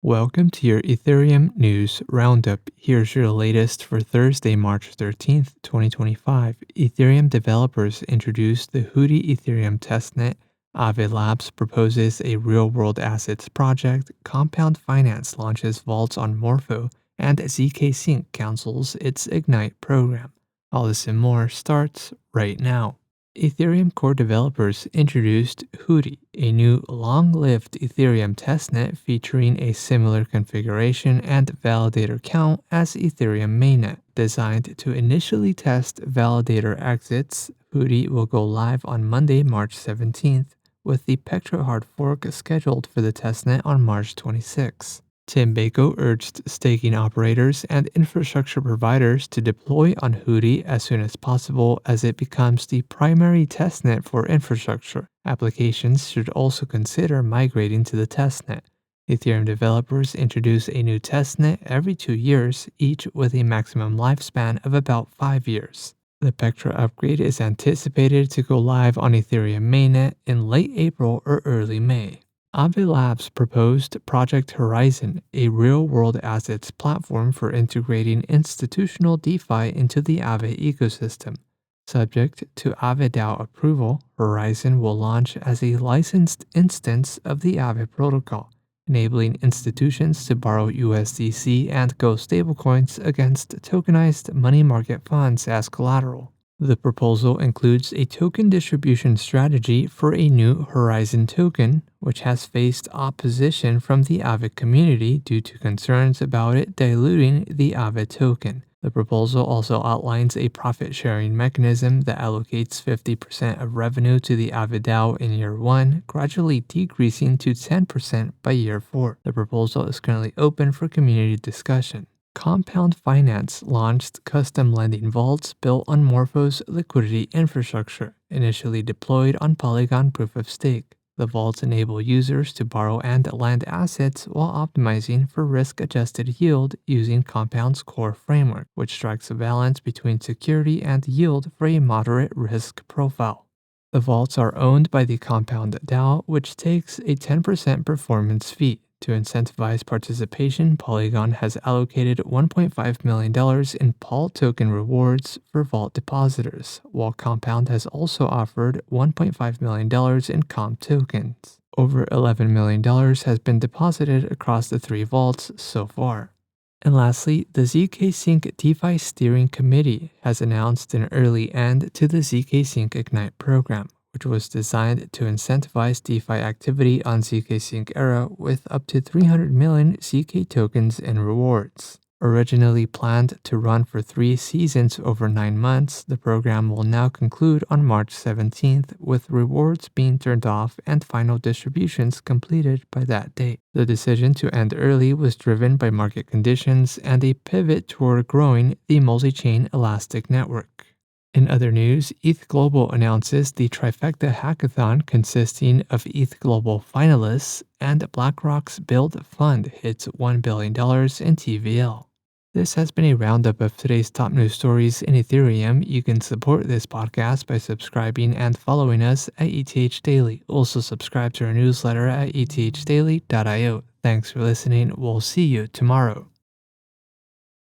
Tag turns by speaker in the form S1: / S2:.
S1: Welcome to your Ethereum News Roundup. Here's your latest for Thursday, March 13th, 2025. Ethereum developers introduced the Hoodi Ethereum Testnet. Aave Labs proposes a real-world assets project. Compound Finance launches vaults on Morpho. And ZK Sync cancels its Ignite program. All this and more starts right now. Ethereum core developers introduced Hoodi, a new long-lived Ethereum testnet featuring a similar configuration and validator count as Ethereum mainnet. Designed to initially test validator exits, Hoodi will go live on Monday, March 17th, with the Petra hard fork scheduled for the testnet on March 26. Tim Bako urged staking operators and infrastructure providers to deploy on Hoodi as soon as possible as it becomes the primary testnet for infrastructure. Applications should also consider migrating to the testnet. Ethereum developers introduce a new testnet every 2 years, each with a maximum lifespan of about 5 years. The Petra upgrade is anticipated to go live on Ethereum mainnet in late April or early May. Aave Labs proposed Project Horizon, a real-world assets platform for integrating institutional DeFi into the Aave ecosystem. Subject to Aave DAO approval, Horizon will launch as a licensed instance of the Aave protocol, enabling institutions to borrow USDC and Ghost stablecoins against tokenized money market funds as collateral. The proposal includes a token distribution strategy for a new Horizon token, which has faced opposition from the Aave community due to concerns about it diluting the Aave token. The proposal also outlines a profit-sharing mechanism that allocates 50% of revenue to the Aave DAO in year 1, gradually decreasing to 10% by year 4. The proposal is currently open for community discussion. Compound Finance launched custom lending vaults built on Morpho's liquidity infrastructure, initially deployed on Polygon Proof of Stake. The vaults enable users to borrow and lend assets while optimizing for risk-adjusted yield using Compound's core framework, which strikes a balance between security and yield for a moderate risk profile. The vaults are owned by the Compound DAO, which takes a 10% performance fee. To incentivize participation, Polygon has allocated $1.5 million in POL token rewards for vault depositors, while Compound has also offered $1.5 million in COMP tokens. Over $11 million has been deposited across the 3 vaults so far. And lastly, the ZK Sync DeFi Steering Committee has announced an early end to the ZK Sync Ignite program, which was designed to incentivize DeFi activity on ZK Sync Era with up to 300 million ZK tokens in rewards. Originally planned to run for 3 seasons over 9 months, the program will now conclude on March 17th, with rewards being turned off and final distributions completed by that date. The decision to end early was driven by market conditions and a pivot toward growing the multi-chain Elastic network. In other news, ETH Global announces the Trifecta Hackathon consisting of ETH Global finalists, and BlackRock's Build Fund hits $1 billion in TVL. This has been a roundup of today's top news stories in Ethereum. You can support this podcast by subscribing and following us at ETH Daily. Also subscribe to our newsletter at ethdaily.io. Thanks for listening. We'll see you tomorrow.